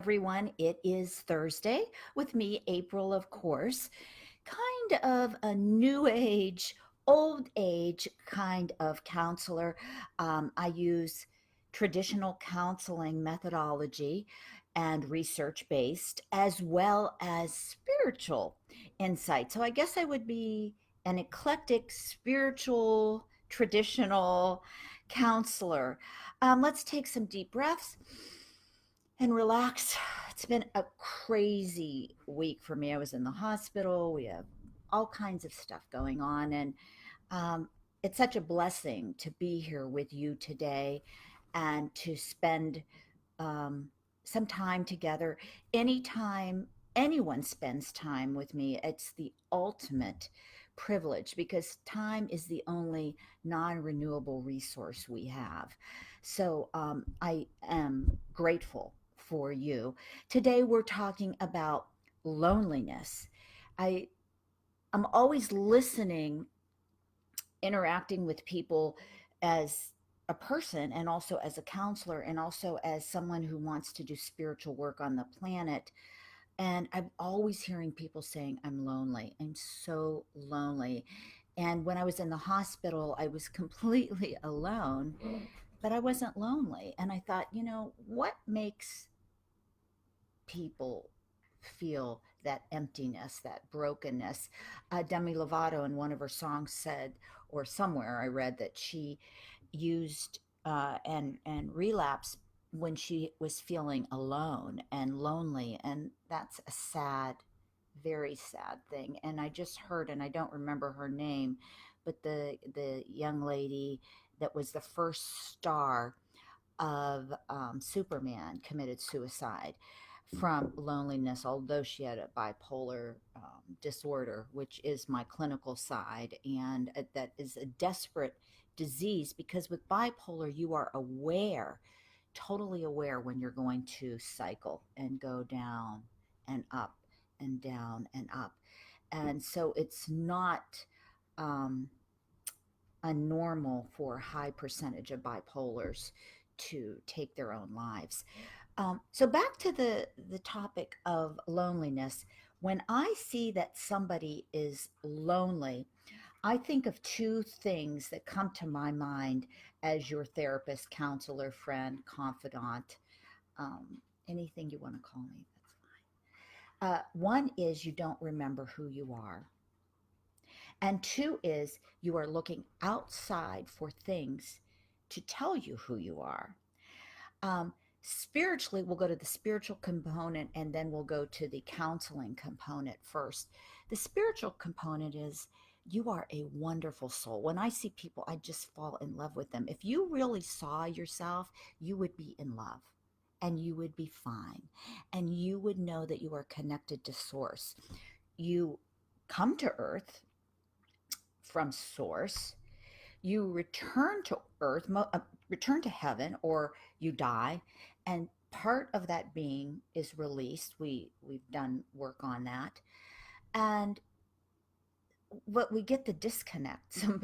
Everyone. It is Thursday with me, April, of course. Kind of a new age, old age kind of counselor. I use traditional counseling methodology and research based, as well as spiritual insight. So I guess I would be an eclectic, spiritual, traditional counselor. Let's take some deep breaths and relax. It's been a crazy week for me. I was in the hospital. We have all kinds of stuff going on. And um, it's such a blessing to be here with you today and to spend um, some time together. Anytime anyone spends time with me, it's the ultimate privilege because time is the only non renewable resource we have. So I am grateful for you. Today, we're talking about loneliness. I, I'm always listening, interacting with people as a person and also as a counselor and also as someone who wants to do spiritual work on the planet. And I'm always hearing people saying, I'm lonely. I'm so lonely. And when I was in the hospital, I was completely alone, but I wasn't lonely. And I thought, what makes people feel that emptiness, that brokenness? Demi Lovato in one of her songs said, or somewhere I read that she used and relapsed when she was feeling alone and lonely, and that's a sad, very sad thing. And I just heard, and I don't remember her name, but the young lady that was the first star of Superman committed suicide from loneliness, although she had a bipolar disorder, which is my clinical side. And that is a desperate disease because with bipolar, you are aware, totally aware when you're going to cycle and go down and up and down and up. And so it's not um, a normal for a high percentage of bipolars to take their own lives. So back to the topic of loneliness. When I see that somebody is lonely, I think of two things that come to my mind as your therapist, counselor, friend, confidant, anything you want to call me. That's fine. One is you don't remember who you are. And two is you are looking outside for things to tell you who you are. Spiritually, we'll go to the spiritual component and then we'll go to the counseling component first. The spiritual component is you are a wonderful soul. When I see people, I just fall in love with them. If you really saw yourself, you would be in love and you would be fine and you would know that you are connected to source. You come to earth from source, you return to earth, return to heaven, or you die, and part of that being is released. We've done work on that, and but we get the disconnect some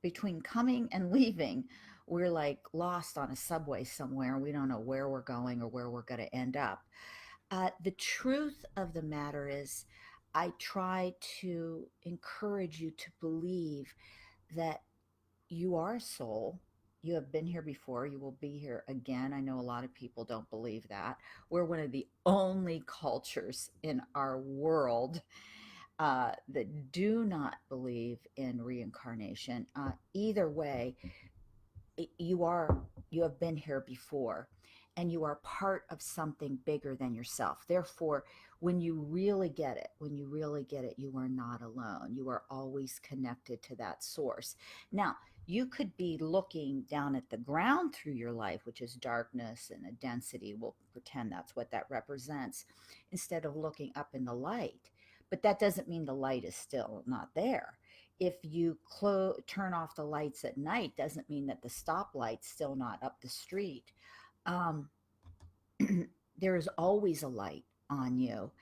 between coming and leaving. We're like lost on a subway somewhere. We don't know where we're going or where we're going to end up. The truth of the matter is, I try to encourage you to believe that you are a soul. You have been here before. You will be here again. I know a lot of people don't believe that. We're one of the only cultures in our world that do not believe in reincarnation. Either way, you have been here before and you are part of something bigger than yourself. Therefore, when you really get it, you are not alone. You are always connected to that source. Now, you could be looking down at the ground through your life, which is darkness and a density. We'll pretend that's what that represents, instead of looking up in the light. But that doesn't mean the light is still not there. If you turn off the lights at night, doesn't mean that the stoplight's still not up the street. Um, there is always a light on you,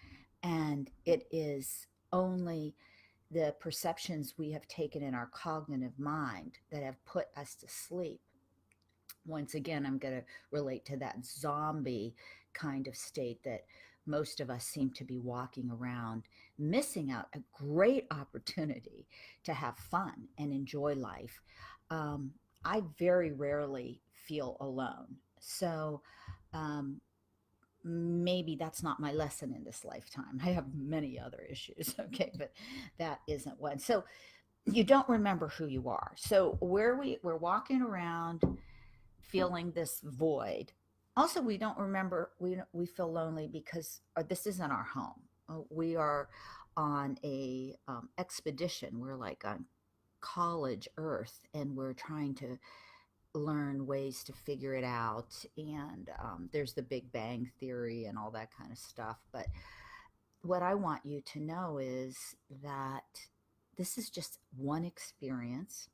and it is only the perceptions we have taken in our cognitive mind that have put us to sleep. Once again, I'm going to relate to that zombie kind of state that most of us seem to be walking around missing out a great opportunity to have fun and enjoy life. Um, I very rarely feel alone. So, um, maybe that's not my lesson in this lifetime. I have many other issues, okay, but that isn't one. So you don't remember who you are. So we're walking around feeling this void. Also, we don't remember we feel lonely because this isn't our home. We are on a expedition. We're like on college Earth, and we're trying to learn ways to figure it out. And there's the Big Bang Theory and all that kind of stuff. But what I want you to know is that this is just one experience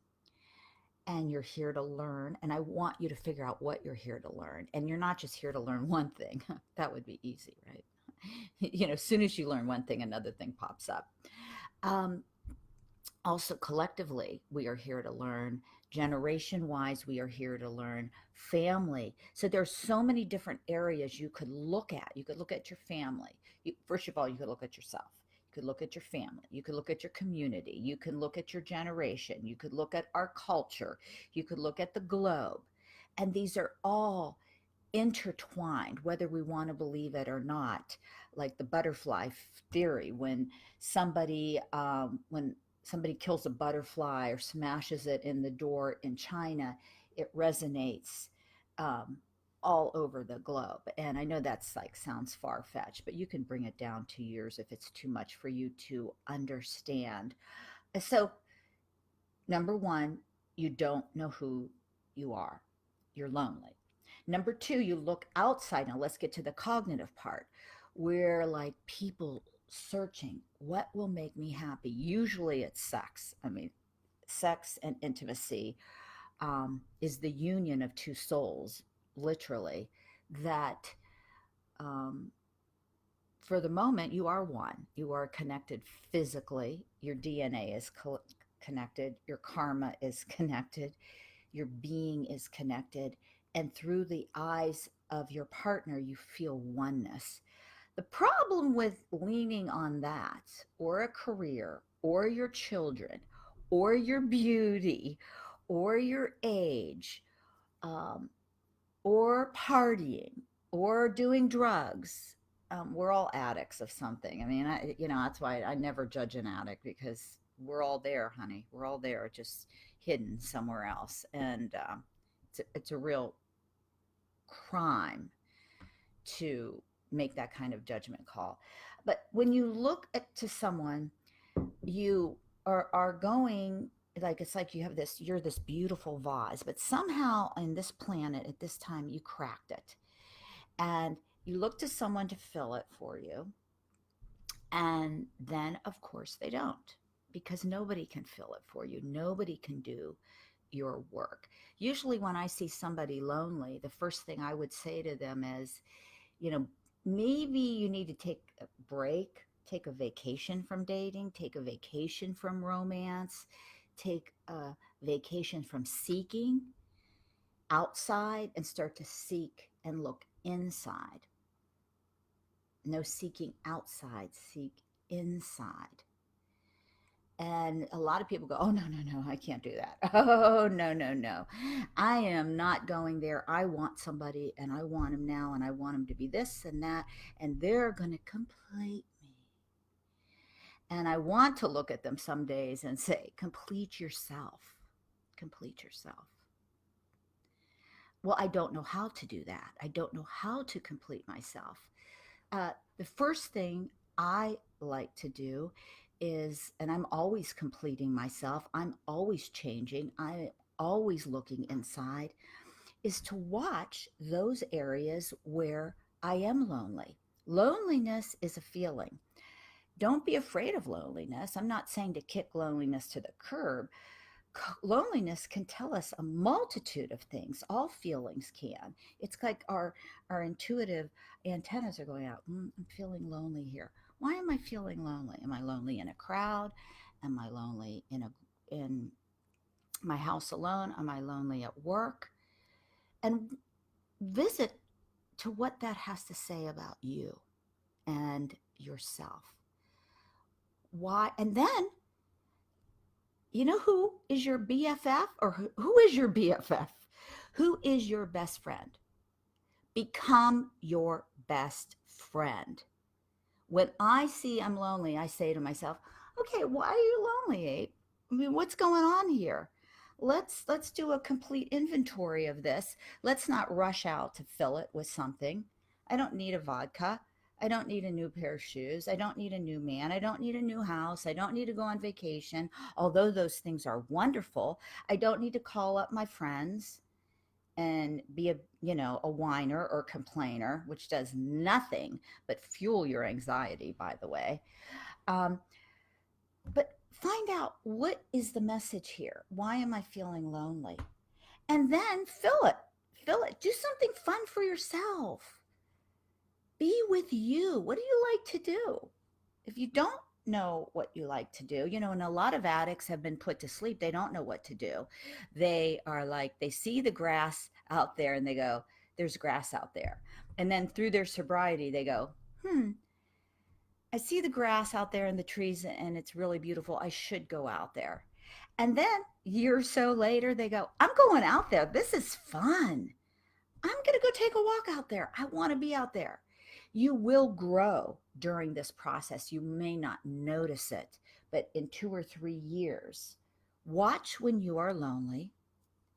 and you're here to learn. And I want you to figure out what you're here to learn. And you're not just here to learn one thing, that would be easy, right? As soon as you learn one thing, another thing pops up. Um, Also, collectively, we are here to learn. Generation wise, we are here to learn. Family. So there's so many different areas you could look at. You could look at your family. First of all, you could look at yourself. You could look at your family. You could look at your community. You can look at your generation. You could look at our culture. You could look at the globe. And these are all intertwined, whether we want to believe it or not. Like the butterfly theory, when somebody kills a butterfly or smashes it in the door in China, it resonates um, all over the globe. And I know that's like sounds far fetched, but you can bring it down to yours if it's too much for you to understand. So number one, you don't know who you are. You're lonely. Number two, you look outside. Now let's get to the cognitive part where like people searching what will make me happy. Usually it's sex. I mean, sex and intimacy is the union of two souls, literally, that um, for the moment, you are one. You are connected physically. Your DNA is connected. Your karma is connected. Your being is connected. And through the eyes of your partner, you feel oneness. The problem with leaning on that, or a career, or your children, or your beauty, or your age, um, or partying or doing drugs. We're all addicts of something. I mean, that's why I never judge an addict because we're all there, honey. We're all there, just hidden somewhere else. And it's a real crime to make that kind of judgment call. But when you look to someone, you are going like it's like you're this beautiful vase, but somehow in this planet at this time you cracked it, and you look to someone to fill it for you, and then of course they don't, because nobody can fill it for you. Nobody can do your work. Usually when I see somebody lonely, the first thing I would say to them is, you know, maybe you need to take a break, take a vacation from dating, take a vacation from romance, take a vacation from seeking outside and start to seek and look inside. No seeking outside, seek inside. And a lot of people go, oh, no, no, no, I can't do that. Oh, no, no, no. I am not going there. I want somebody and I want them now and I want them to be this and that. And they're going to complete me. And I want to look at them some days and say, complete yourself. Complete yourself. Well, I don't know how to do that. I don't know how to complete myself. The first thing I like to do is, and I'm always completing myself, I'm always changing, I'm always looking inside, is to watch those areas where I am lonely. Loneliness is a feeling. Don't be afraid of loneliness. I'm not saying to kick loneliness to the curb. Loneliness can tell us a multitude of things. All feelings can. It's like our intuitive antennas are going out. I'm feeling lonely here. Why am I feeling lonely? Am I lonely in a crowd? Am I lonely in my house alone? Am I lonely at work? And visit to what that has to say about you and yourself. Why? And then, you know who is your BFF, or who is your BFF? Who is your best friend? Become your best friend. When I see I'm lonely, I say to myself, okay, why are you lonely, Abe? I mean, what's going on here? Let's do a complete inventory of this. Let's not rush out to fill it with something. I don't need a vodka. I don't need a new pair of shoes. I don't need a new man. I don't need a new house. I don't need to go on vacation, although those things are wonderful. I don't need to call up my friends and be a whiner or complainer, which does nothing but fuel your anxiety, by the way. um, but find out, what is the message here? Why am I feeling lonely? And then fill it, do something fun for yourself. Be with you. What do you like to do? If you don't know what you like to do, and a lot of addicts have been put to sleep, they don't know what to do. They are like, they see the grass out there and they go, there's grass out there. And then through their sobriety, they go, I see the grass out there and the trees and it's really beautiful. I should go out there. And then a year or so later, they go, I'm going out there. This is fun. I'm going to go take a walk out there. I want to be out there. You will grow during this process. You may not notice it, but in 2 or 3 years, watch when you are lonely,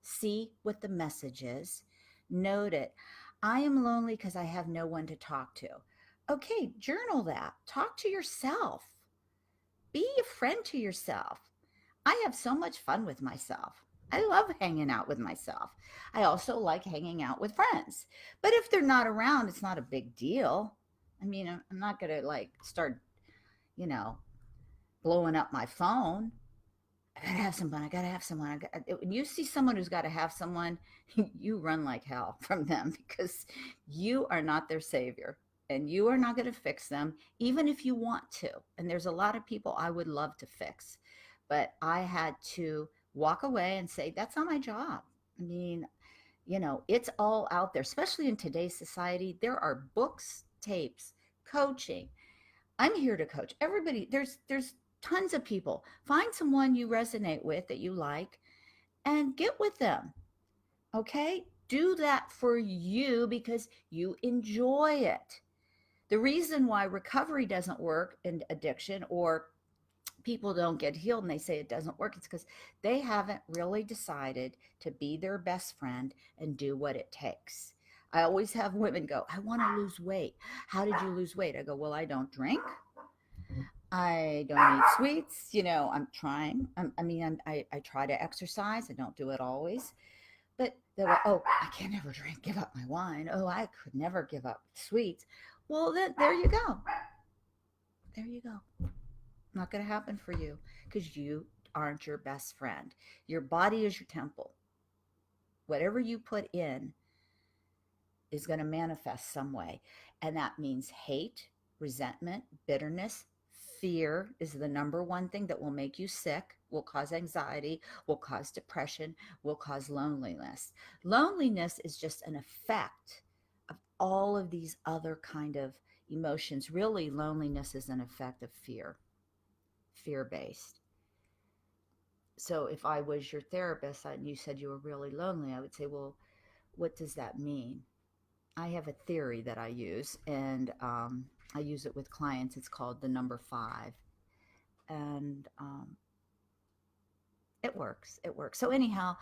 see what the message is, note it. I am lonely because I have no one to talk to. Okay, journal that. Talk to yourself. Be a friend to yourself. I have so much fun with myself. I love hanging out with myself. I also like hanging out with friends. But if they're not around, it's not a big deal. I mean, I'm not going to like start, you know, blowing up my phone. I gotta have someone. I gotta have someone. When you see someone who's got to have someone, you run like hell from them because you are not their savior and you are not going to fix them, even if you want to. And there's a lot of people I would love to fix, but I had to walk away and say, that's not my job. I mean, it's all out there, especially in today's society. There are books, tapes, coaching. I'm here to coach everybody. There's tons of people. Find someone you resonate with that you like and get with them. Okay? Do that for you because you enjoy it. The reason why recovery doesn't work in addiction, or people don't get healed and they say it doesn't work, it's because they haven't really decided to be their best friend and do what it takes. I always have women go, I want to lose weight. How did you lose weight? I go, well, I don't drink. I don't eat sweets. I'm trying. I try to exercise. I don't do it always. But they were, oh, I can't ever give up my wine. Oh, I could never give up sweets. Well, then there you go. There you go. Not going to happen for you because you aren't your best friend. Your body is your temple. Whatever you put in is going to manifest some way. And that means hate, resentment, bitterness. Fear is the number one thing that will make you sick, will cause anxiety, will cause depression, will cause loneliness. Loneliness is just an effect of all of these other kind of emotions. Really, loneliness is an effect of fear-based. So if I was your therapist and you said you were really lonely, I would say, well, what does that mean? I have a theory that I use, and I use it with clients. It's called the number 5. And it works. It works. So anyhow,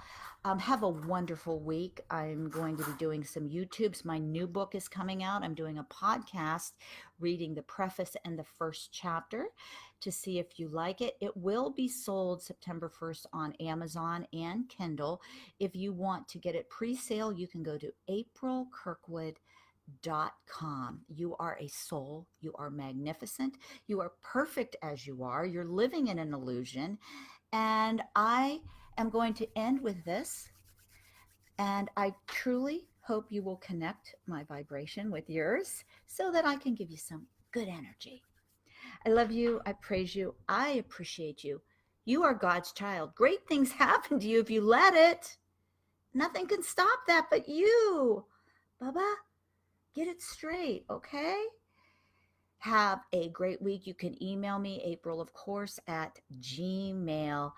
have a wonderful week. I'm going to be doing some YouTubes. My new book is coming out. I'm doing a podcast, reading the preface and the first chapter to see if you like it. It will be sold September 1st on Amazon and Kindle. If you want to get it pre-sale, you can go to aprilkirkwood.com. You are a soul. You are magnificent. You are perfect as you are. You're living in an illusion. And I am going to end with this. And I truly hope you will connect my vibration with yours so that I can give you some good energy. I love you. I praise you. I appreciate you. You are God's child. Great things happen to you if you let it. Nothing can stop that but you. Baba, Get it straight, okay? Have a great week. You can email me, April, of course, at gmail.com.